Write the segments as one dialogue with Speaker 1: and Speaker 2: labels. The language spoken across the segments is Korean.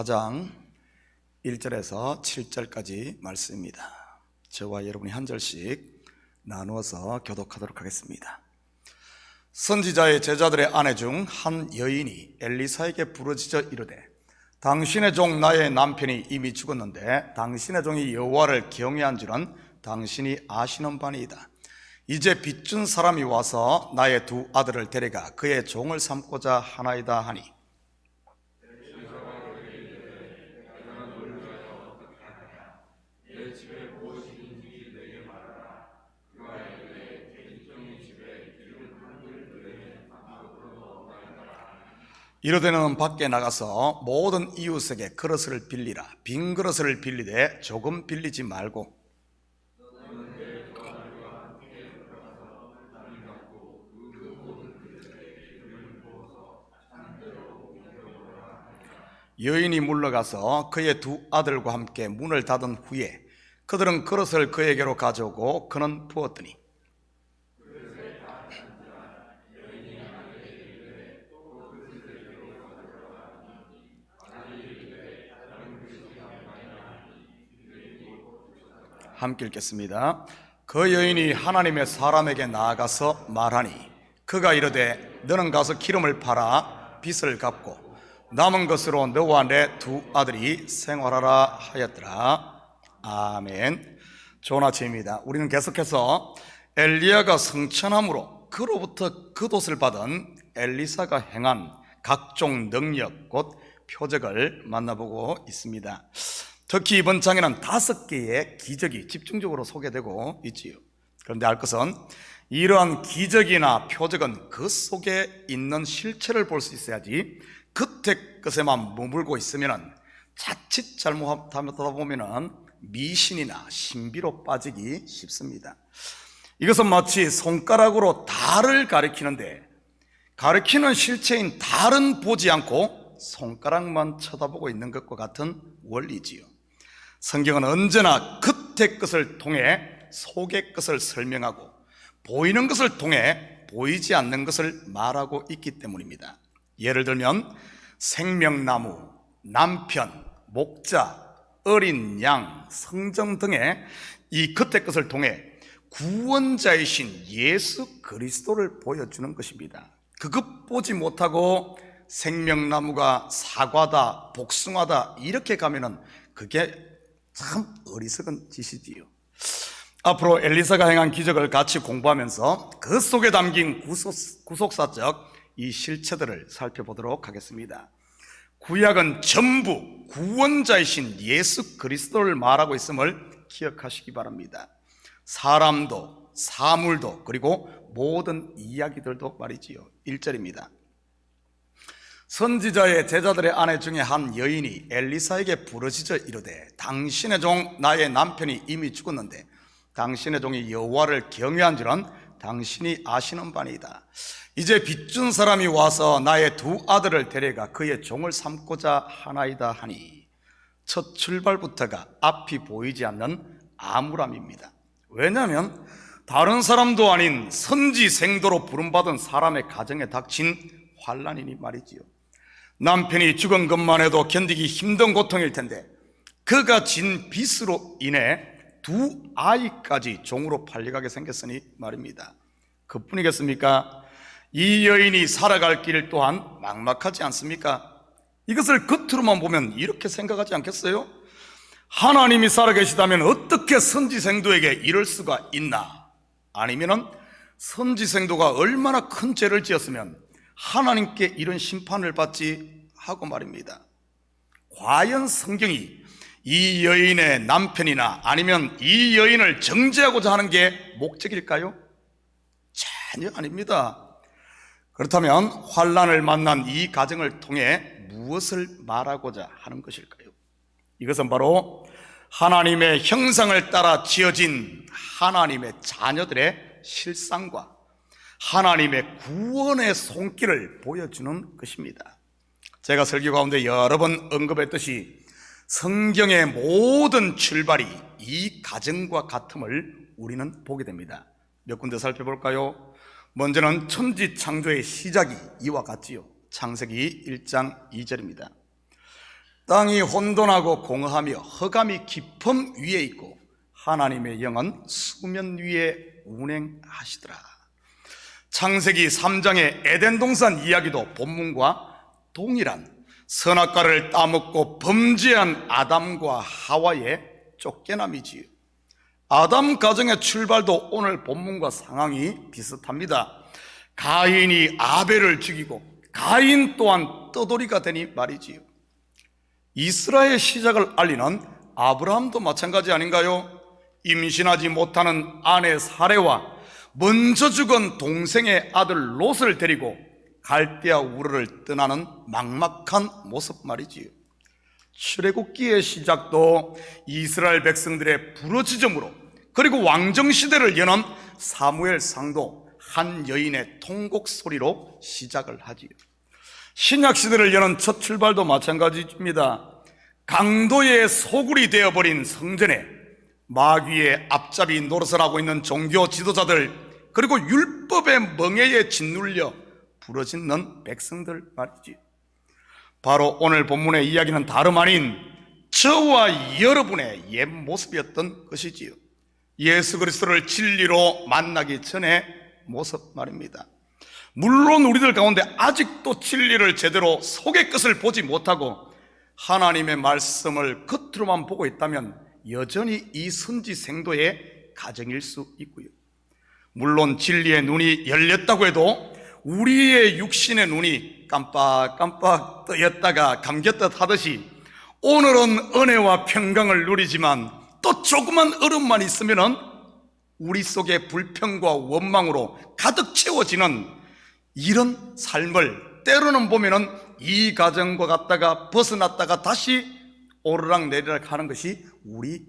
Speaker 1: 4장 1절에서 7절까지 말씀입니다. 저와 여러분이 한 절씩 나누어서 교독하도록 하겠습니다. 선지자의 제자들의 아내 중 한 여인이 엘리사에게 부르짖어 이르되, 당신의 종 나의 남편이 이미 죽었는데 당신의 종이 여호와를 경외한 줄은 당신이 아시는 바니이다. 이제 빚준 사람이 와서 나의 두 아들을 데려가 그의 종을 삼고자 하나이다 하니, 이르되는 밖에 나가서 모든 이웃에게 그릇을 빌리라. 빈 그릇을 빌리되 조금 빌리지 말고 여인이 물러가서 그의 두 아들과 함께 문을 닫은 후에 그들은 그릇을 그에게로 가져오고 그는 부었더니 함께 읽겠습니다. 그 여인이 하나님의 사람에게 나아가서 말하니 그가 이르되, 너는 가서 기름을 팔아 빚을 갚고 남은 것으로 너와 내 두 아들이 생활하라 하였더라. 아멘. 좋은 아침입니다. 우리는 계속해서 엘리야가 성천함으로 그로부터 겉옷을 받은 엘리사가 행한 각종 능력 곧 표적을 만나보고 있습니다. 특히 이번 장에는 5개의 기적이 집중적으로 소개되고 있지요. 그런데 알 것은 이러한 기적이나 표적은 그 속에 있는 실체를 볼 수 있어야지 겉의 것에만 머물고 있으면 자칫 잘못하다 보면 미신이나 신비로 빠지기 쉽습니다. 이것은 마치 손가락으로 달을 가리키는데 가리키는 실체인 달은 보지 않고 손가락만 쳐다보고 있는 것과 같은 원리지요. 성경은 언제나 겉의 것을 통해 속의 것을 설명하고 보이는 것을 통해 보이지 않는 것을 말하고 있기 때문입니다. 예를 들면 생명나무, 남편, 목자, 어린 양, 성전 등의 이 겉의 것을 통해 구원자이신 예수 그리스도를 보여주는 것입니다. 그것 보지 못하고 생명나무가 사과다, 복숭아다 이렇게 가면은 그게 참 어리석은 짓이지요. 앞으로 엘리사가 행한 기적을 같이 공부하면서 그 속에 담긴 구속사적 이 실체들을 살펴보도록 하겠습니다. 구약은 전부 구원자이신 예수 그리스도를 말하고 있음을 기억하시기 바랍니다. 사람도 사물도 그리고 모든 이야기들도 말이지요. 1절입니다. 선지자의 제자들의 아내 중에 한 여인이 엘리사에게 부르짖어 이르되, 당신의 종 나의 남편이 이미 죽었는데 당신의 종이 여호와를 경외한 줄은 당신이 아시는 바니이다. 이제 빚준 사람이 와서 나의 두 아들을 데려가 그의 종을 삼고자 하나이다 하니, 첫 출발부터가 앞이 보이지 않는 암울함입니다. 왜냐하면 다른 사람도 아닌 선지생도로 부름받은 사람의 가정에 닥친 환난이니 말이지요. 남편이 죽은 것만 해도 견디기 힘든 고통일 텐데 그가 진 빚으로 인해 두 아이까지 종으로 팔려가게 생겼으니 말입니다. 그뿐이겠습니까? 이 여인이 살아갈 길 또한 막막하지 않습니까? 이것을 겉으로만 보면 이렇게 생각하지 않겠어요? 하나님이 살아계시다면 어떻게 선지생도에게 이럴 수가 있나? 아니면은 선지생도가 얼마나 큰 죄를 지었으면 하나님께 이런 심판을 받지 하고 말입니다. 과연 성경이 이 여인의 남편이나 아니면 이 여인을 정죄하고자 하는 게 목적일까요? 전혀 아닙니다. 그렇다면 환난을 만난 이 가정을 통해 무엇을 말하고자 하는 것일까요? 이것은 바로 하나님의 형상을 따라 지어진 하나님의 자녀들의 실상과 하나님의 구원의 손길을 보여주는 것입니다. 제가 설교 가운데 여러 번 언급했듯이 성경의 모든 출발이 이 가정과 같음을 우리는 보게 됩니다. 몇 군데 살펴볼까요? 먼저는 천지 창조의 시작이 이와 같지요. 창세기 1장 2절입니다. 땅이 혼돈하고 공허하며 흑암이 깊음 위에 있고 하나님의 영은 수면 위에 운행하시더라. 창세기 3장의 에덴 동산 이야기도 본문과 동일한 선악과를 따먹고 범죄한 아담과 하와의 쫓겨남이지요. 아담 가정의 출발도 오늘 본문과 상황이 비슷합니다. 가인이 아벨을 죽이고 가인 또한 떠돌이가 되니 말이지요. 이스라엘 시작을 알리는 아브라함도 마찬가지 아닌가요? 임신하지 못하는 아내 사레와 먼저 죽은 동생의 아들 롯을 데리고 갈대아 우르를 떠나는 막막한 모습 말이지요. 출애굽기의 시작도 이스라엘 백성들의 부르짖음으로, 그리고 왕정시대를 여는 사무엘상도 한 여인의 통곡 소리로 시작을 하지요. 신약시대를 여는 첫 출발도 마찬가지입니다. 강도의 소굴이 되어버린 성전에 마귀의 앞잡이 노릇을 하고 있는 종교 지도자들, 그리고 율법의 멍에에 짓눌려 부러짓는 백성들 말이지. 바로 오늘 본문의 이야기는 다름 아닌 저와 여러분의 옛 모습이었던 것이지요. 예수 그리스도를 진리로 만나기 전의 모습 말입니다. 물론 우리들 가운데 아직도 진리를 제대로 속의 끝을 보지 못하고 하나님의 말씀을 겉으로만 보고 있다면 여전히 이 선지생도의 가정일 수 있고요. 물론 진리의 눈이 열렸다고 해도 우리의 육신의 눈이 깜빡깜빡 뜨였다가 감겼듯 하듯이 오늘은 은혜와 평강을 누리지만 또 조그만 얼음만 있으면 우리 속에 불평과 원망으로 가득 채워지는 이런 삶을 때로는 보면은 이 가정과 갔다가 벗어났다가 다시 오르락 내리락 하는 것이 우리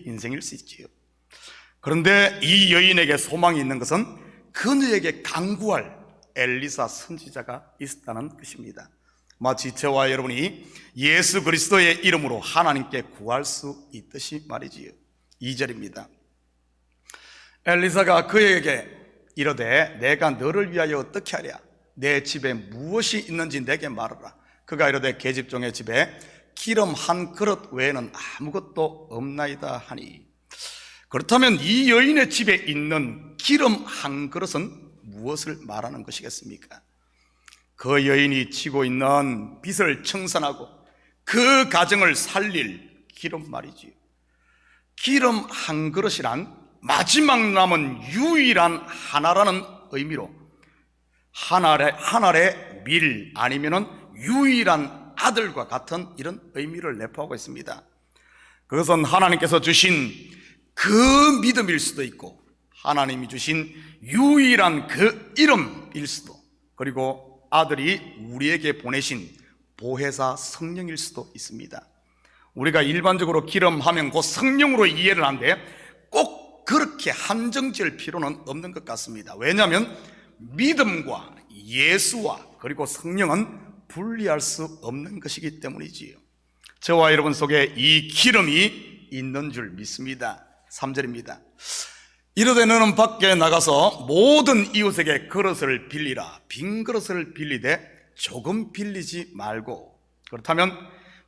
Speaker 1: 인생일 수 있지요. 그런데 이 여인에게 소망이 있는 것은 그녀에게 간구할 엘리사 선지자가 있었다는 것입니다. 마치 저와 여러분이 예수 그리스도의 이름으로 하나님께 구할 수 있듯이 말이지요. 2절입니다. 엘리사가 그에게 이르되 내가 너를 위하여 어떻게 하랴? 내 집에 무엇이 있는지 내게 말하라. 그가 이르되 계집종의 집에 기름 한 그릇 외에는 아무것도 없나이다 하니. 그렇다면 이 여인의 집에 있는 기름 한 그릇은 무엇을 말하는 것이겠습니까? 그 여인이 지고 있는 빚을 청산하고 그 가정을 살릴 기름 말이지요. 기름 한 그릇이란 마지막 남은 유일한 하나라는 의미로 한 알의 밀 아니면은 유일한 아들과 같은 이런 의미를 내포하고 있습니다. 그것은 하나님께서 주신 그 믿음일 수도 있고 하나님이 주신 유일한 그 이름일 수도, 그리고 아들이 우리에게 보내신 보혜사 성령일 수도 있습니다. 우리가 일반적으로 기름 하면 곧 성령으로 이해를 하는데 꼭 그렇게 한정 지을 필요는 없는 것 같습니다. 왜냐하면 믿음과 예수와 그리고 성령은 분리할 수 없는 것이기 때문이지요. 저와 여러분 속에 이 기름이 있는 줄 믿습니다. 3절입니다. 이르되 너는 밖에 나가서 모든 이웃에게 그릇을 빌리라. 빈 그릇을 빌리되 조금 빌리지 말고. 그렇다면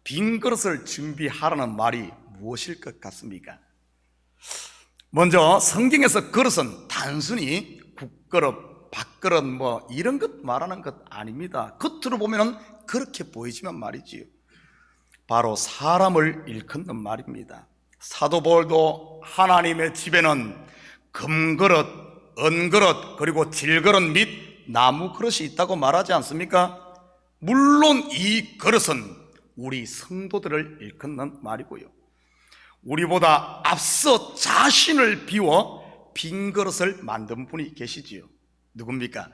Speaker 1: 빈 그릇을 준비하라는 말이 무엇일 것 같습니까? 먼저 성경에서 그릇은 단순히 국그릇, 밥그릇 이런 것 말하는 것 아닙니다. 겉으로 보면 그렇게 보이지만 말이지요. 바로 사람을 일컫는 말입니다. 사도 바울도 하나님의 집에는 금그릇, 은그릇, 그리고 질그릇 및 나무 그릇이 있다고 말하지 않습니까? 물론 이 그릇은 우리 성도들을 일컫는 말이고요. 우리보다 앞서 자신을 비워 빈 그릇을 만든 분이 계시지요. 누굽니까?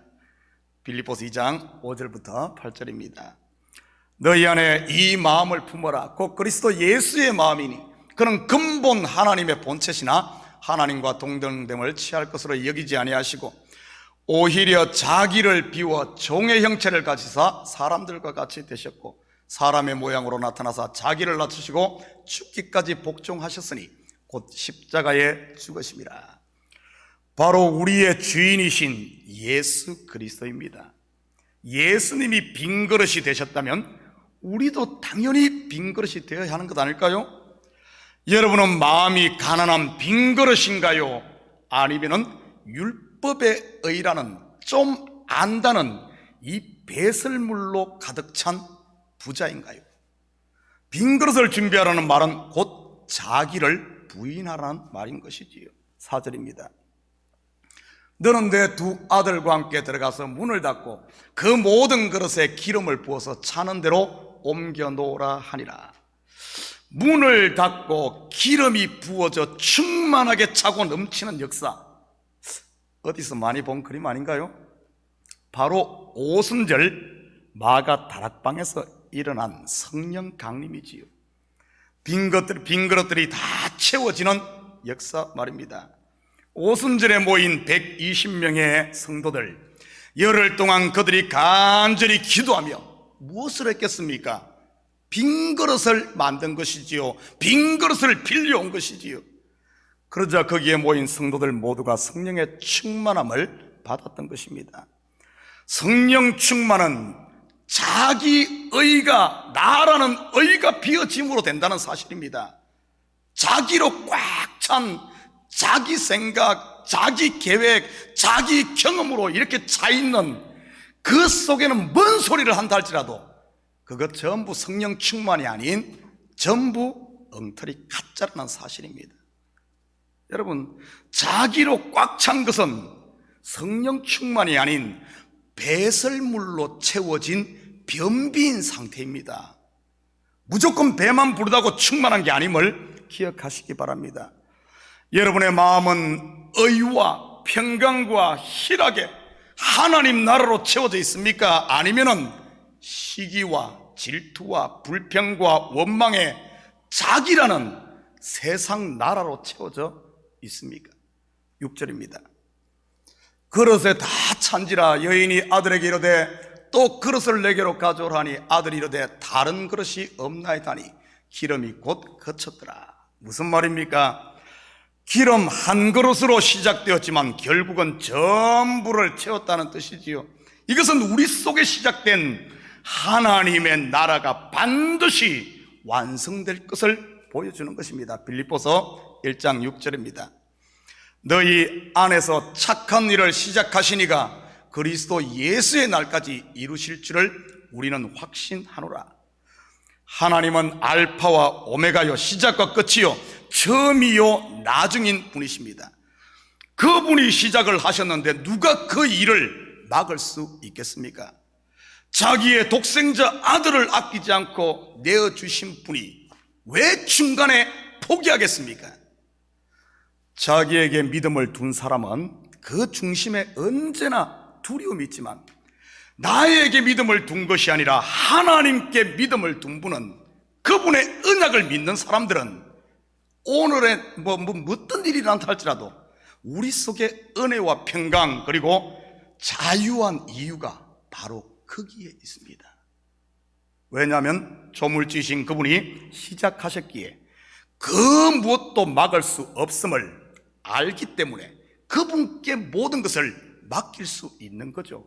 Speaker 1: 빌립보서 2장 5절부터 8절입니다. 너희 안에 이 마음을 품어라. 곧 그리스도 예수의 마음이니 그는 근본 하나님의 본체시나 하나님과 동등됨을 취할 것으로 여기지 아니하시고 오히려 자기를 비워 종의 형체를 가지사 사람들과 같이 되셨고 사람의 모양으로 나타나사 자기를 낮추시고 죽기까지 복종하셨으니 곧 십자가에 죽으심이라. 바로 우리의 주인이신 예수 그리스도입니다. 예수님이 빈 그릇이 되셨다면 우리도 당연히 빈 그릇이 되어야 하는 것 아닐까요? 여러분은 마음이 가난한 빈 그릇인가요? 아니면은 율법의 의라는 좀 안다는 이 배설물로 가득 찬 부자인가요? 빈 그릇을 준비하라는 말은 곧 자기를 부인하라는 말인 것이지요. 4절입니다. 너는 내 두 아들과 함께 들어가서 문을 닫고 그 모든 그릇에 기름을 부어서 차는 대로 옮겨 놓으라 하니라. 문을 닫고 기름이 부어져 충만하게 차고 넘치는 역사, 어디서 많이 본 그림 아닌가요? 바로 오순절 마가 다락방에서 일어난 성령 강림이지요. 빈 그릇들이 다 채워지는 역사 말입니다. 오순절에 모인 120명의 성도들, 열흘 동안 그들이 간절히 기도하며 무엇을 했겠습니까? 빈 그릇을 만든 것이지요. 빈 그릇을 빌려온 것이지요. 그러자 거기에 모인 성도들 모두가 성령의 충만함을 받았던 것입니다. 성령 충만은 자기 의가, 나라는 의가 비어짐으로 된다는 사실입니다. 자기로 꽉 찬 자기 생각, 자기 계획, 자기 경험으로 이렇게 차 있는 그 속에는 뭔 소리를 한다 할지라도 그것 전부 성령 충만이 아닌 전부 엉터리 가짜라는 사실입니다. 여러분, 자기로 꽉 찬 것은 성령 충만이 아닌 배설물로 채워진 변비인 상태입니다. 무조건 배만 부르다고 충만한 게 아님을 기억하시기 바랍니다. 여러분의 마음은 의와 평강과 희락에 하나님 나라로 채워져 있습니까? 아니면은 시기와 질투와 불평과 원망에 자기라는 세상 나라로 채워져 있습니까? 6절입니다. 그릇에 다 찬지라 여인이 아들에게 이르되 또 그릇을 내게로 가져오라 하니 아들이 이르되 다른 그릇이 없나이다니 기름이 곧 그쳤더라. 무슨 말입니까? 기름 한 그릇으로 시작되었지만 결국은 전부를 채웠다는 뜻이지요. 이것은 우리 속에 시작된 하나님의 나라가 반드시 완성될 것을 보여주는 것입니다. 빌립보서 1장 6절입니다. 너희 안에서 착한 일을 시작하시니가 그리스도 예수의 날까지 이루실 줄을 우리는 확신하노라. 하나님은 알파와 오메가요, 시작과 끝이요, 처음이요 나중인 분이십니다. 그분이 시작을 하셨는데 누가 그 일을 막을 수 있겠습니까? 자기의 독생자 아들을 아끼지 않고 내어주신 분이 왜 중간에 포기하겠습니까? 자기에게 믿음을 둔 사람은 그 중심에 언제나 두려움이 있지만 나에게 믿음을 둔 것이 아니라 하나님께 믿음을 둔 분은, 그분의 언약을 믿는 사람들은 오늘의 어떤 일이 난다 할지라도 우리 속에 은혜와 평강 그리고 자유한 이유가 바로 거기에 있습니다. 왜냐하면 조물주이신 그분이 시작하셨기에 그 무엇도 막을 수 없음을 알기 때문에 그분께 모든 것을 맡길 수 있는 거죠.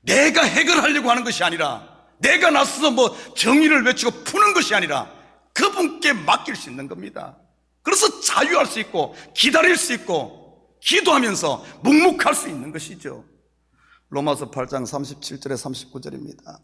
Speaker 1: 내가 해결하려고 하는 것이 아니라, 내가 나서서 정의를 외치고 푸는 것이 아니라 그분께 맡길 수 있는 겁니다. 그래서 자유할 수 있고 기다릴 수 있고 기도하면서 묵묵할 수 있는 것이죠. 로마서 8장 37절에 39절입니다.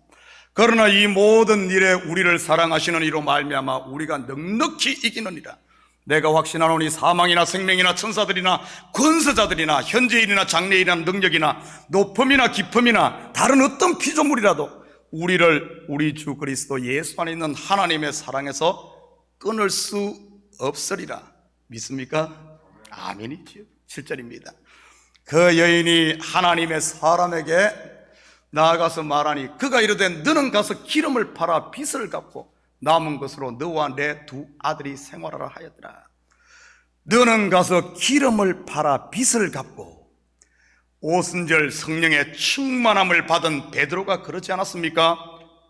Speaker 1: 그러나 이 모든 일에 우리를 사랑하시는 이로 말미암아 우리가 넉넉히 이기느니라. 내가 확신하노니 사망이나 생명이나 천사들이나 권세자들이나 현재일이나 장래일이나 능력이나 높음이나 깊음이나 다른 어떤 피조물이라도 우리를 우리 주 그리스도 예수 안에 있는 하나님의 사랑에서 끊을 수 없으리라. 믿습니까? 아멘이지요. 7절입니다. 그 여인이 하나님의 사람에게 나아가서 말하니 그가 이르되 너는 가서 기름을 팔아 빚을 갚고 남은 것으로 너와 내 두 아들이 생활하라 하였더라. 너는 가서 기름을 팔아 빚을 갚고. 오순절 성령의 충만함을 받은 베드로가 그러지 않았습니까?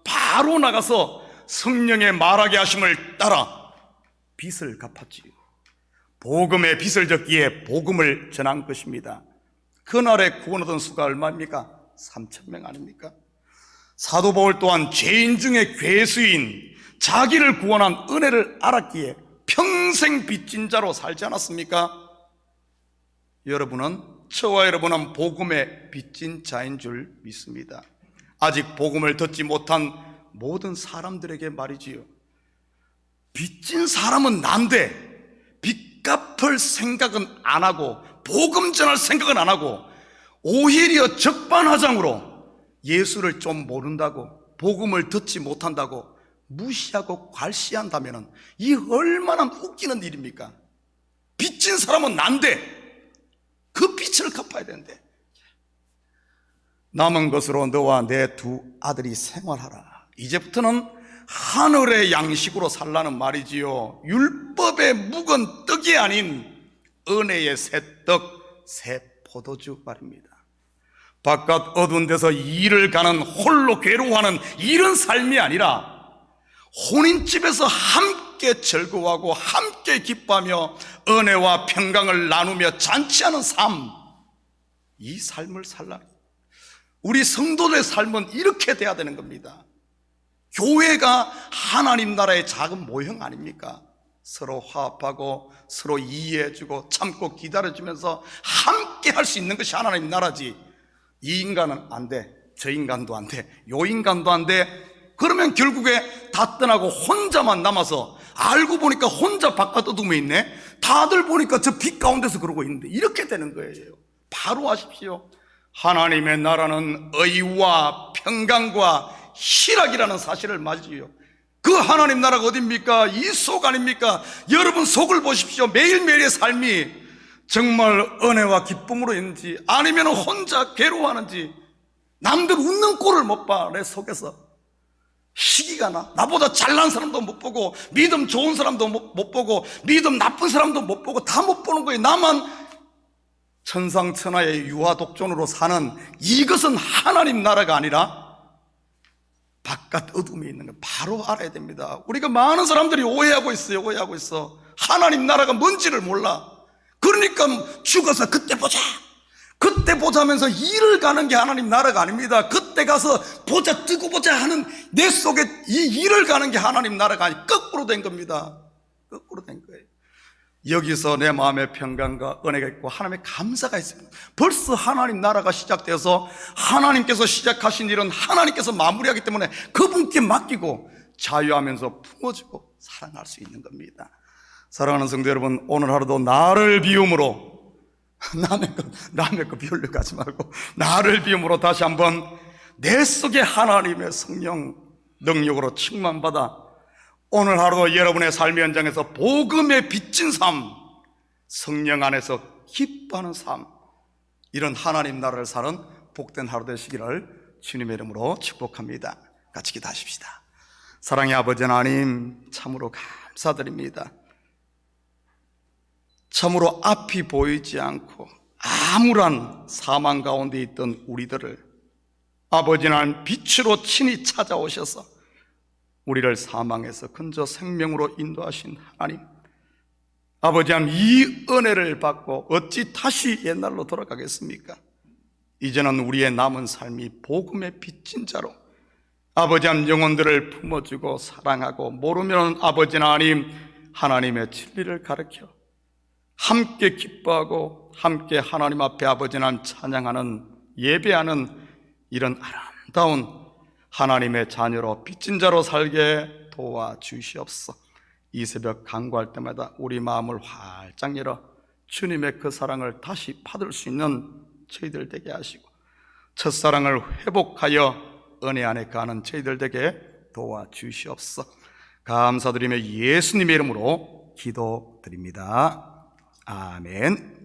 Speaker 1: 바로 나가서 성령의 말하게 하심을 따라 빚을 갚았지요. 복음의 빚을 졌기에 복음을 전한 것입니다. 그날에 구원 얻은 수가 얼마입니까? 3,000명 아닙니까? 사도 바울 또한 죄인 중에 괴수인 자기를 구원한 은혜를 알았기에 평생 빚진 자로 살지 않았습니까? 저와 여러분은 복음의 빚진 자인 줄 믿습니다. 아직 복음을 듣지 못한 모든 사람들에게 말이지요, 빚진 사람은 난데 빚 갚을 생각은 안 하고 복음 전할 생각은 안 하고 오히려 적반하장으로 예수를 좀 모른다고, 복음을 듣지 못한다고 무시하고 괄시한다면 이 얼마나 웃기는 일입니까? 빚진 사람은 난데 그 빚을 갚아야 되는데, 남은 것으로 너와 내 두 아들이 생활하라. 이제부터는 하늘의 양식으로 살라는 말이지요. 율법의 묵은 떡이 아닌 은혜의 새 떡, 새 포도주 말입니다. 바깥 어두운 데서 일을 가는 홀로 괴로워하는 이런 삶이 아니라 혼인집에서 함께 즐거워하고 함께 기뻐하며 은혜와 평강을 나누며 잔치하는 삶, 이 삶을 살라. 우리 성도들의 삶은 이렇게 돼야 되는 겁니다. 교회가 하나님 나라의 작은 모형 아닙니까? 서로 화합하고 서로 이해해주고 참고 기다려주면서 함께 할 수 있는 것이 하나님 나라지, 이 인간은 안 돼, 저 인간도 안 돼, 요 인간도 안 돼, 그러면 결국에 다 떠나고 혼자만 남아서 알고 보니까 혼자 바깥 어둠에 있네, 다들 보니까 저 빛 가운데서 그러고 있는데, 이렇게 되는 거예요. 바로 아십시오. 하나님의 나라는 의와 평강과 희락이라는 사실을 맞이요. 그 하나님 나라가 어딥니까? 이 속 아닙니까? 여러분 속을 보십시오. 매일매일의 삶이 정말 은혜와 기쁨으로 있는지 아니면 혼자 괴로워하는지, 남들 웃는 꼴을 못 봐. 내 속에서 시기가 나. 나보다 잘난 사람도 못 보고 믿음 좋은 사람도 못 보고 믿음 나쁜 사람도 못 보고 다 못 보는 거예요. 나만 천상천하의 유아독존으로 사는, 이것은 하나님 나라가 아니라 바깥 어둠에 있는 거 바로 알아야 됩니다. 우리가 많은 사람들이 오해하고 있어요. 오해하고 있어. 하나님 나라가 뭔지를 몰라. 그러니까 죽어서 그때 보자, 그때 보자면서 일을 가는 게 하나님 나라가 아닙니다. 그때 가서 보자, 뜨고 보자 하는 내 속에 이 일을 가는 게 하나님 나라가 아니, 거꾸로 된 겁니다. 거꾸로 된 거예요. 여기서 내 마음의 평강과 은혜가 있고 하나님의 감사가 있습니다. 벌써 하나님 나라가 시작되어서 하나님께서 시작하신 일은 하나님께서 마무리하기 때문에 그분께 맡기고 자유하면서 품어주고 사랑할 수 있는 겁니다. 사랑하는 성도 여러분, 오늘 하루도 나를 비움으로, 남의 거 비우려고 하지 말고 나를 비움으로 다시 한번 내 속에 하나님의 성령 능력으로 충만받아 오늘 하루도 여러분의 삶의 현장에서 복음의 빚진 삶, 성령 안에서 기뻐하는 삶, 이런 하나님 나라를 사는 복된 하루 되시기를 주님의 이름으로 축복합니다. 같이 기도하십시다. 사랑의 아버지 하나님, 참으로 감사드립니다. 참으로 앞이 보이지 않고 암울한 사망 가운데 있던 우리들을 아버지 하나님 빛으로 친히 찾아오셔서 우리를 사망에서 근저 생명으로 인도하신 하나님, 아버지 하나님, 이 은혜를 받고 어찌 다시 옛날로 돌아가겠습니까? 이제는 우리의 남은 삶이 복음의 빚진 자로 아버지 하나님 영혼들을 품어주고 사랑하고, 모르면 아버지 하나님 하나님의 진리를 가르쳐 함께 기뻐하고 함께 하나님 앞에 아버지 하나님 찬양하는, 예배하는 이런 아름다운 하나님의 자녀로 빚진 자로 살게 도와주시옵소서. 이 새벽 간구할 때마다 우리 마음을 활짝 열어 주님의 그 사랑을 다시 받을 수 있는 저희들 되게 하시고, 첫사랑을 회복하여 은혜 안에 가는 저희들 되게 도와주시옵소서. 감사드리며 예수님의 이름으로 기도드립니다. 아멘.